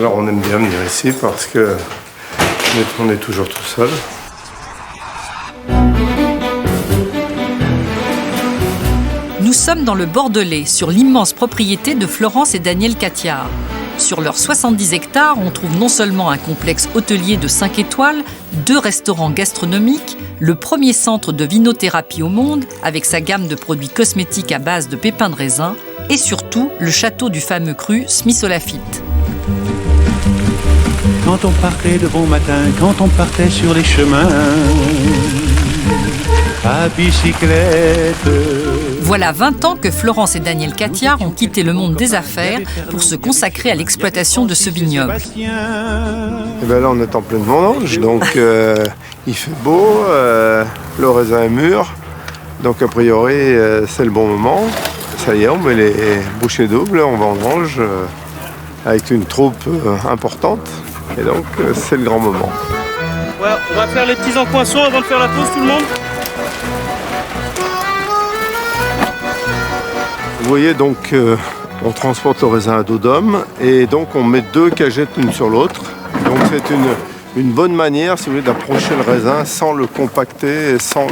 Alors on aime bien venir ici parce que on est toujours tout seul. Nous sommes dans le Bordelais, sur l'immense propriété de Florence et Daniel Cathiard. Sur leurs 70 hectares, on trouve non seulement un complexe hôtelier de 5 étoiles, 2 restaurants gastronomiques, le premier centre de vinothérapie au monde, avec sa gamme de produits cosmétiques à base de pépins de raisin, et surtout le château du fameux cru Smith au Lafitte. Quand on partait de bon matin, quand on partait sur les chemins, à bicyclette. Voilà 20 ans que Florence et Daniel Cathiard ont quitté le monde des affaires pour se consacrer à l'exploitation de ce vignoble. Et bien là on est en pleine vendange, donc il fait beau, le raisin est mûr, donc a priori c'est le bon moment. Ça y est, on met les bouchées doubles, on vendange avec une troupe importante, et donc c'est le grand moment. Ouais, on va faire les petits en poinçon avant de faire la pause, tout le monde. Vous voyez donc on transporte le raisin à dos d'homme et donc on met 2 cagettes l'une sur l'autre. Donc c'est une bonne manière, si vous voulez, d'approcher le raisin sans le compacter et sans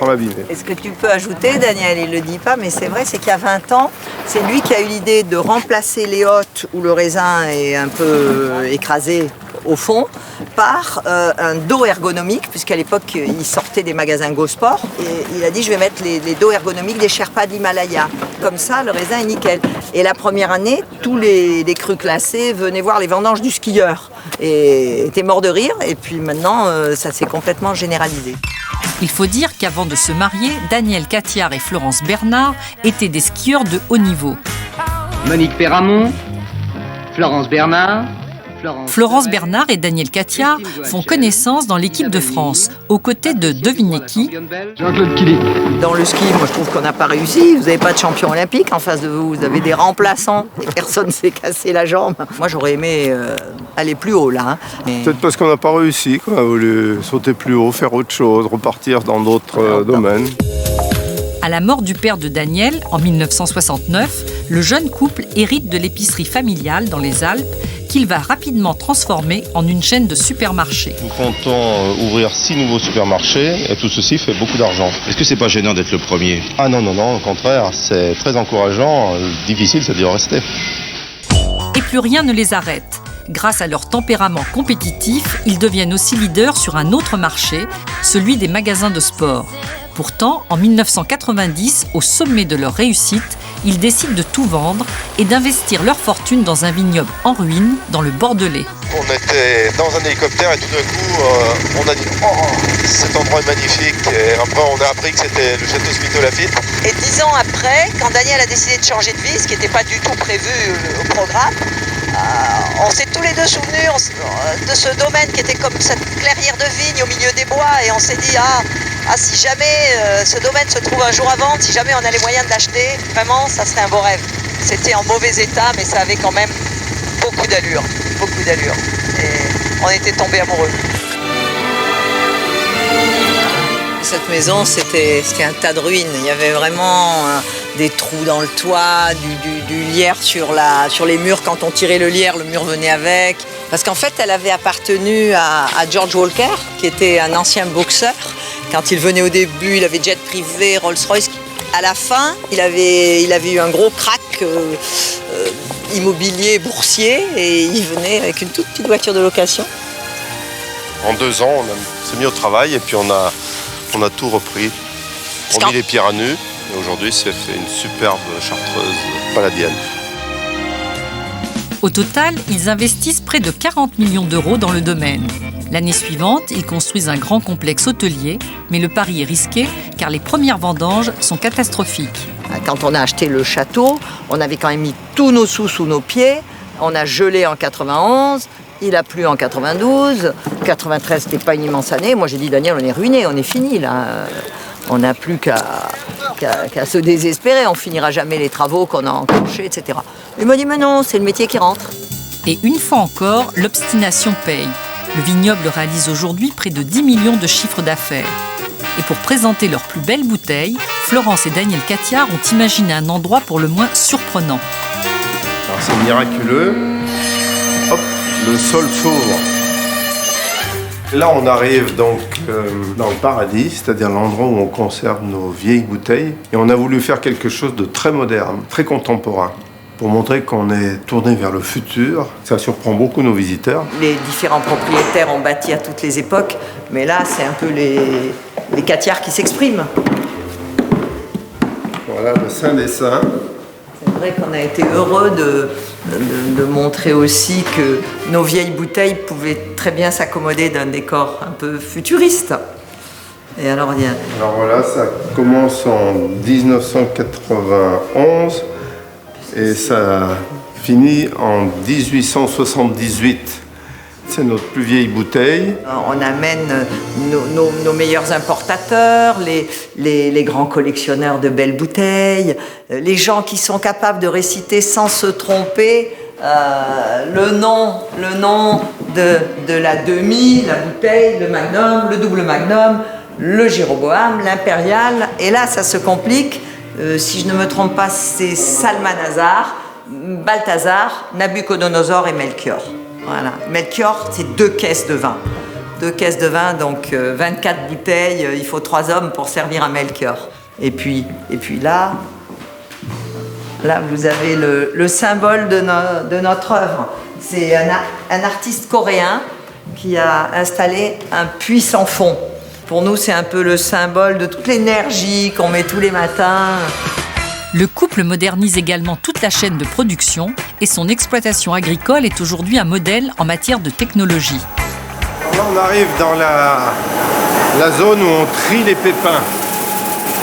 l'abîmer. Et ce que tu peux ajouter, Daniel, il ne le dit pas, mais c'est vrai, c'est qu'il y a 20 ans, c'est lui qui a eu l'idée de remplacer les hottes où le raisin est un peu écrasé au fond par un dos ergonomique, puisqu'à l'époque il sortait des magasins Go-Sport, et il a dit je vais mettre les dos ergonomiques des Sherpas de l'Himalaya. Comme ça le raisin est nickel. Et la première année, tous les crus classés venaient voir les vendanges du skieur et étaient morts de rire, et puis maintenant ça s'est complètement généralisé. Il faut dire qu'avant de se marier, Daniel Cathiard et Florence Bernard étaient des skieurs de haut niveau. Monique Perramon, Florence Bernard. Florence Bernard et Daniel Cathiard font connaissance dans l'équipe de France, aux côtés de devinez qui ? Jean-Claude Killy. Dans le ski, moi je trouve qu'on n'a pas réussi. Vous n'avez pas de champion olympique en face de vous. Vous avez des remplaçants et personne ne s'est cassé la jambe. Moi j'aurais aimé aller plus haut là. Hein. Mais... Peut-être parce qu'on n'a pas réussi, quoi. On a voulu sauter plus haut, faire autre chose, repartir dans d'autres domaines. À la mort du père de Daniel, en 1969, le jeune couple hérite de l'épicerie familiale dans les Alpes qu'il va rapidement transformer en une chaîne de supermarchés. Nous comptons ouvrir 6 nouveaux supermarchés et tout ceci fait beaucoup d'argent. Est-ce que c'est pas gênant d'être le premier ? Ah non, au contraire, c'est très encourageant. Difficile, c'est de rester. Et plus rien ne les arrête. Grâce à leur tempérament compétitif, ils deviennent aussi leaders sur un autre marché, celui des magasins de sport. Pourtant, en 1990, au sommet de leur réussite, ils décident de tout vendre et d'investir leur fortune dans un vignoble en ruine dans le Bordelais. On était dans un hélicoptère et tout d'un coup, on a dit « Oh, cet endroit est magnifique » et après on a appris que c'était le château Smith au Lafitte. Et 10 ans après, quand Daniel a décidé de changer de vie, ce qui n'était pas du tout prévu au programme, on s'est tous les deux souvenus de ce domaine qui était comme cette clairière de vigne au milieu des bois, et on s'est dit si jamais ce domaine se trouve un jour à vendre, si jamais on a les moyens de l'acheter, vraiment ça serait un beau rêve. C'était en mauvais état, mais ça avait quand même beaucoup d'allure. Et on était tombés amoureux. Cette maison, c'était un tas de ruines. Il y avait vraiment des trous dans le toit, du lierre sur les murs. Quand on tirait le lierre, le mur venait avec. Parce qu'en fait, elle avait appartenu à George Walker, qui était un ancien boxeur. Quand il venait au début, il avait jet privé, Rolls-Royce. À la fin, il avait eu un gros crack immobilier boursier, et il venait avec une toute petite voiture de location. En 2 ans, on s'est mis au travail et puis on a tout repris. On a mis les pierres à nu et aujourd'hui c'est fait une superbe chartreuse palladienne. Au total, ils investissent près de 40 millions d'euros dans le domaine. L'année suivante, ils construisent un grand complexe hôtelier, mais le pari est risqué car les premières vendanges sont catastrophiques. Quand on a acheté le château, on avait quand même mis tous nos sous sous nos pieds. On a gelé en 91, il a plu en 92, 93 c'était pas une immense année. Moi j'ai dit Daniel, on est ruiné, on est fini là. On n'a plus qu'à se désespérer, on finira jamais les travaux qu'on a enclenchés, etc. Il m'a dit mais non, c'est le métier qui rentre. Et une fois encore, l'obstination paye. Le vignoble réalise aujourd'hui près de 10 millions de chiffres d'affaires. Et pour présenter leurs plus belles bouteilles, Florence et Daniel Cathiard ont imaginé un endroit pour le moins surprenant. Alors c'est miraculeux. Hop. le sol s'ouvre. Là, on arrive donc dans le paradis, c'est-à-dire l'endroit où on conserve nos vieilles bouteilles. Et on a voulu faire quelque chose de très moderne, très contemporain, pour montrer qu'on est tourné vers le futur. Ça surprend beaucoup nos visiteurs. Les différents propriétaires ont bâti à toutes les époques, mais là, c'est un peu les Catiard qui s'expriment. Voilà le Saint des Saints. C'est vrai qu'on a été heureux de montrer aussi que nos vieilles bouteilles pouvaient très bien s'accommoder d'un décor un peu futuriste. Et alors voilà, ça commence en 1991 et ça finit en 1878. C'est notre plus vieille bouteille. On amène nos meilleurs importateurs, les grands collectionneurs de belles bouteilles, les gens qui sont capables de réciter sans se tromper le nom de la demi, la bouteille, le magnum, le double magnum, le Jéroboam, l'impérial. Et là, ça se complique. Si je ne me trompe pas, c'est Salmanazar, Balthazar, Nabuchodonosor et Melchior. Voilà. Melchior, c'est 2 caisses de vin. 2 caisses de vin, donc 24 bouteilles, il faut 3 hommes pour servir un Melchior. Et puis là, vous avez le symbole de notre œuvre. C'est un artiste coréen qui a installé un puits sans fond. Pour nous, c'est un peu le symbole de toute l'énergie qu'on met tous les matins. Le couple modernise également toute la chaîne de production et son exploitation agricole est aujourd'hui un modèle en matière de technologie. Là, on arrive dans la zone où on trie les pépins.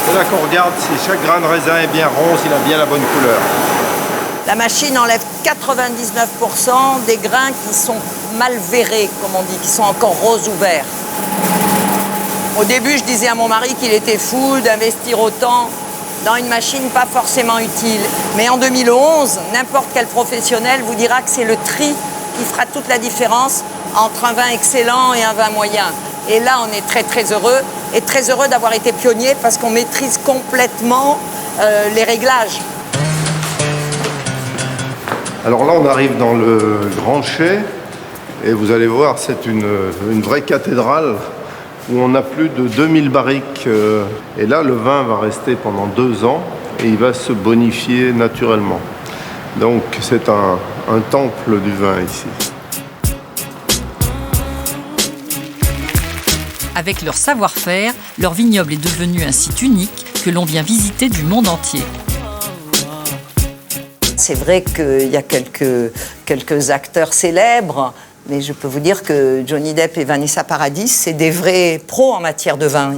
C'est là qu'on regarde si chaque grain de raisin est bien rond, s'il a bien la bonne couleur. La machine enlève 99% des grains qui sont mal verrés, comme on dit, qui sont encore roses ou verts. Au début, je disais à mon mari qu'il était fou d'investir autant dans une machine pas forcément utile. Mais en 2011, n'importe quel professionnel vous dira que c'est le tri qui fera toute la différence entre un vin excellent et un vin moyen. Et là, on est très très heureux, et très heureux d'avoir été pionnier parce qu'on maîtrise complètement les réglages. Alors là, on arrive dans le Grand Chai, et vous allez voir, c'est une vraie cathédrale où on a plus de 2000 barriques. Et là, le vin va rester pendant 2 ans et il va se bonifier naturellement. Donc c'est un temple du vin ici. Avec leur savoir-faire, leur vignoble est devenu un site unique que l'on vient visiter du monde entier. C'est vrai qu'il y a quelques acteurs célèbres, mais je peux vous dire que Johnny Depp et Vanessa Paradis, c'est des vrais pros en matière de vin.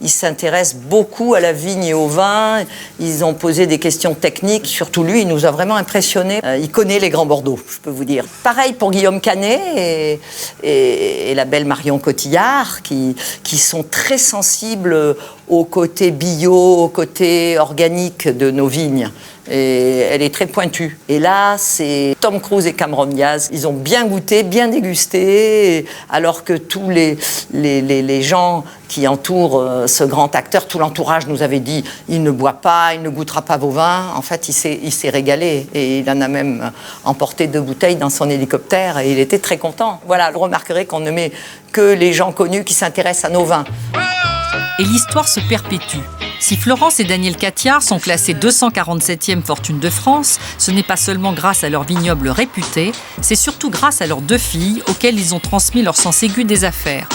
Ils s'intéressent beaucoup à la vigne et au vin. Ils ont posé des questions techniques. Surtout lui, il nous a vraiment impressionnés. Il connaît les grands Bordeaux, je peux vous dire. Pareil pour Guillaume Canet et la belle Marion Cotillard, qui sont très sensibles au côté bio, au côté organique de nos vignes. Et elle est très pointue. Et là, c'est Tom Cruise et Cameron Diaz. Ils ont bien goûté, bien dégusté, alors que tous les gens qui entourent ce grand acteur, tout l'entourage nous avait dit « il ne boit pas, il ne goûtera pas vos vins ». En fait, il s'est régalé et il en a même emporté 2 bouteilles dans son hélicoptère et il était très content. Voilà, vous remarquerez qu'on ne met que les gens connus qui s'intéressent à nos vins. Et l'histoire se perpétue. Si Florence et Daniel Catiard sont classés 247e fortune de France, ce n'est pas seulement grâce à leur vignoble réputé, c'est surtout grâce à leurs 2 filles auxquelles ils ont transmis leur sens aigu des affaires.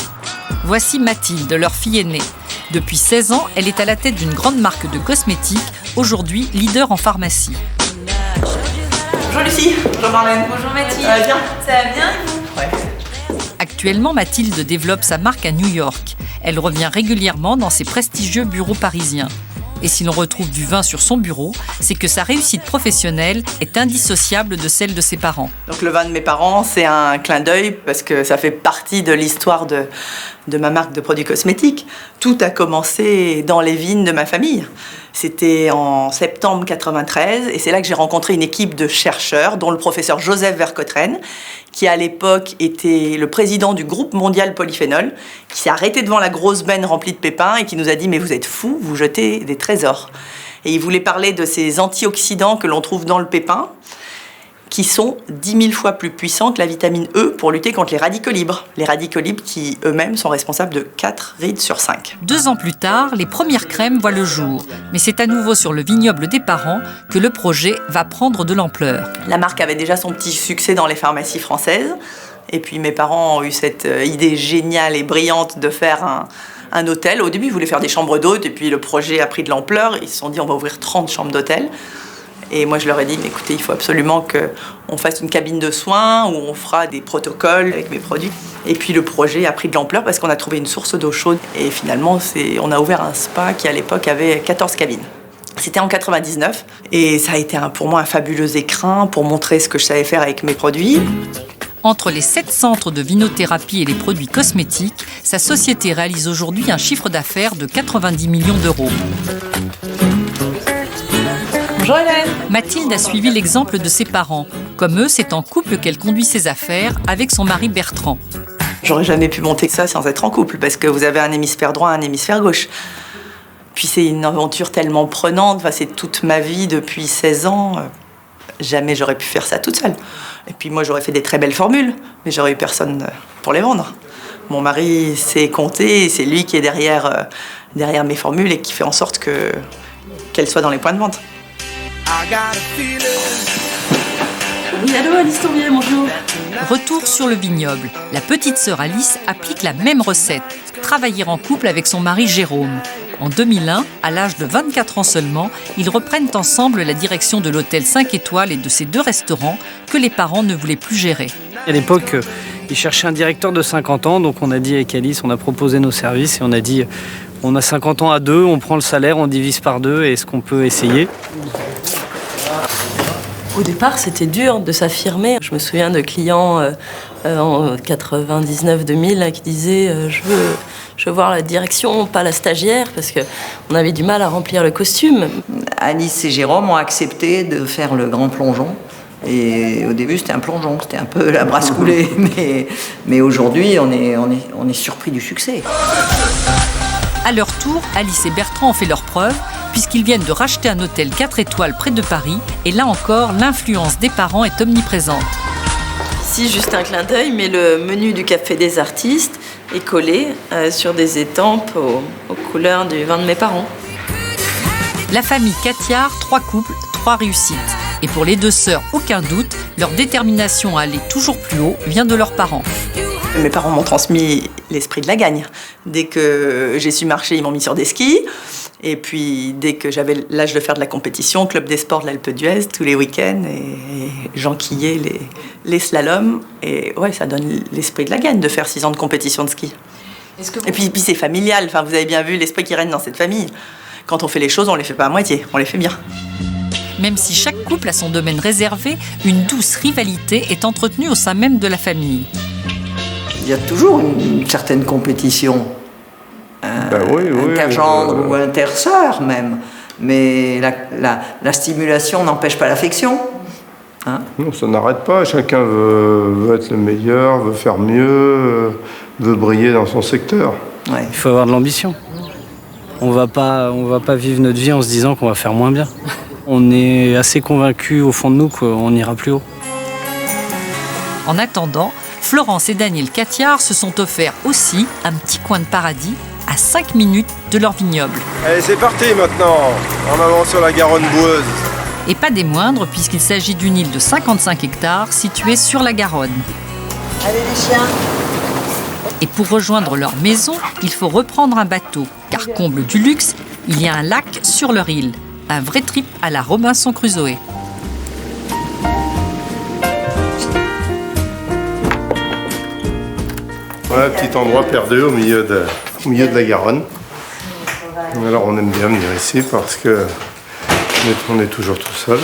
Voici Mathilde, leur fille aînée. Depuis 16 ans, elle est à la tête d'une grande marque de cosmétiques, aujourd'hui leader en pharmacie. Bonjour Lucie, bonjour Marlène. Bonjour Mathilde. Ça va bien? Ça va bien et vous? Ouais. Actuellement, Mathilde développe sa marque à New York. Elle revient régulièrement dans ses prestigieux bureaux parisiens. Et si l'on retrouve du vin sur son bureau, c'est que sa réussite professionnelle est indissociable de celle de ses parents. Donc le vin de mes parents, c'est un clin d'œil parce que ça fait partie de l'histoire de ma marque de produits cosmétiques. Tout a commencé dans les vignes de ma famille. C'était en septembre 93 et c'est là que j'ai rencontré une équipe de chercheurs, dont le professeur Joseph Vercottren, qui à l'époque était le président du groupe mondial polyphénol, qui s'est arrêté devant la grosse benne remplie de pépins et qui nous a dit « mais vous êtes fous, vous jetez des trésors ». Et il voulait parler de ces antioxydants que l'on trouve dans le pépin, qui sont 10 000 fois plus puissants que la vitamine E pour lutter contre les radicaux libres. Les radicaux libres qui eux-mêmes sont responsables de 4 rides sur 5. 2 ans plus tard, les premières crèmes voient le jour. Mais c'est à nouveau sur le vignoble des parents que le projet va prendre de l'ampleur. La marque avait déjà son petit succès dans les pharmacies françaises. Et puis mes parents ont eu cette idée géniale et brillante de faire un hôtel. Au début, ils voulaient faire des chambres d'hôtes, et puis le projet a pris de l'ampleur. Ils se sont dit, on va ouvrir 30 chambres d'hôtel. Et moi, je leur ai dit, écoutez, il faut absolument qu'on fasse une cabine de soins où on fera des protocoles avec mes produits. Et puis le projet a pris de l'ampleur parce qu'on a trouvé une source d'eau chaude. Et finalement, on a ouvert un spa qui, à l'époque, avait 14 cabines. C'était en 99. Et ça a été pour moi un fabuleux écrin pour montrer ce que je savais faire avec mes produits. Entre les 7 centres de vinothérapie et les produits cosmétiques, sa société réalise aujourd'hui un chiffre d'affaires de 90 millions d'euros. Bonjour Hélène. Mathilde a suivi l'exemple de ses parents. Comme eux, c'est en couple qu'elle conduit ses affaires avec son mari Bertrand. J'aurais jamais pu monter ça sans être en couple, parce que vous avez un hémisphère droit et un hémisphère gauche. Puis c'est une aventure tellement prenante, c'est toute ma vie depuis 16 ans. Jamais j'aurais pu faire ça toute seule. Et puis moi, j'aurais fait des très belles formules, mais j'aurais eu personne pour les vendre. Mon mari sait compter, et c'est lui qui est derrière mes formules et qui fait en sorte qu'elles soient dans les points de vente. Oui, allô, Alice Tourbier, bonjour. Retour sur le vignoble. La petite sœur Alice applique la même recette, travailler en couple avec son mari Jérôme. En 2001, à l'âge de 24 ans seulement, ils reprennent ensemble la direction de l'hôtel 5 étoiles et de ces 2 restaurants que les parents ne voulaient plus gérer. À l'époque, ils cherchaient un directeur de 50 ans, donc on a dit avec Alice, on a proposé nos services et on a dit on a 50 ans à 2, on prend le salaire, on divise par 2, est-ce qu'on peut essayer ? Au départ, c'était dur de s'affirmer. Je me souviens de clients en 99-2000 qui disaient je veux voir la direction, pas la stagiaire, parce qu'on avait du mal à remplir le costume. Alice et Jérôme ont accepté de faire le grand plongeon. Et au début, c'était un plongeon, c'était un peu la brasse coulée. Mais aujourd'hui, on est surpris du succès. À leur tour, Alice et Bertrand ont fait leurs preuves, puisqu'ils viennent de racheter un hôtel 4 étoiles près de Paris. Et là encore, l'influence des parents est omniprésente. Ici, juste un clin d'œil, mais le menu du Café des Artistes est collé sur des étampes aux couleurs du vin de mes parents. La famille Catiard, 3 couples, 3 réussites. Et pour les 2 sœurs, aucun doute, leur détermination à aller toujours plus haut vient de leurs parents. Mes parents m'ont transmis l'esprit de la gagne. Dès que j'ai su marcher, ils m'ont mis sur des skis. Et puis, dès que j'avais l'âge de faire de la compétition, club des sports de l'Alpe d'Huez, tous les week-ends, et j'enquillais les slaloms. Et ouais, ça donne l'esprit de la gagne de faire 6 ans de compétition de ski. Et puis c'est familial. Enfin, vous avez bien vu l'esprit qui règne dans cette famille. Quand on fait les choses, on les fait pas à moitié, on les fait bien. Même si chaque couple a son domaine réservé, une douce rivalité est entretenue au sein même de la famille. Il y a toujours une certaine compétition. Intergendre ou intersœur même. Mais la stimulation n'empêche pas l'affection. Hein? Non, ça n'arrête pas. Chacun veut être le meilleur, veut faire mieux, veut briller dans son secteur. Ouais. Il faut avoir de l'ambition. On va pas vivre notre vie en se disant qu'on va faire moins bien. On est assez convaincus au fond de nous qu'on ira plus haut. En attendant, Florence et Daniel Catiard se sont offerts aussi un petit coin de paradis à 5 minutes de leur vignoble. Allez, c'est parti maintenant. En avant sur la Garonne boueuse. Et pas des moindres, puisqu'il s'agit d'une île de 55 hectares située sur la Garonne. Allez les chiens. Et pour rejoindre leur maison, il faut reprendre un bateau. Car comble du luxe, il y a un lac sur leur île. Un vrai trip à la Robinson Crusoe. Voilà, petit endroit perdu au milieu de la Garonne. Alors on aime bien venir ici parce que on est toujours tout seul.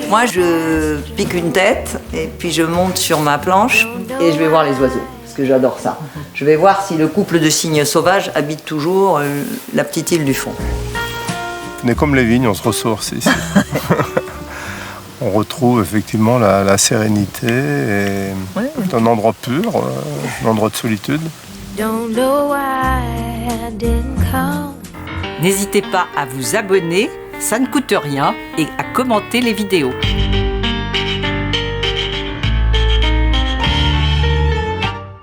Moi, je pique une tête et puis je monte sur ma planche et je vais voir les oiseaux, parce que j'adore ça. Je vais voir si le couple de cygnes sauvages habite toujours la petite île du fond. On est comme les vignes, on se ressource ici. On retrouve effectivement la sérénité et un endroit pur, un endroit de solitude. N'hésitez pas à vous abonner, ça ne coûte rien, et à commenter les vidéos.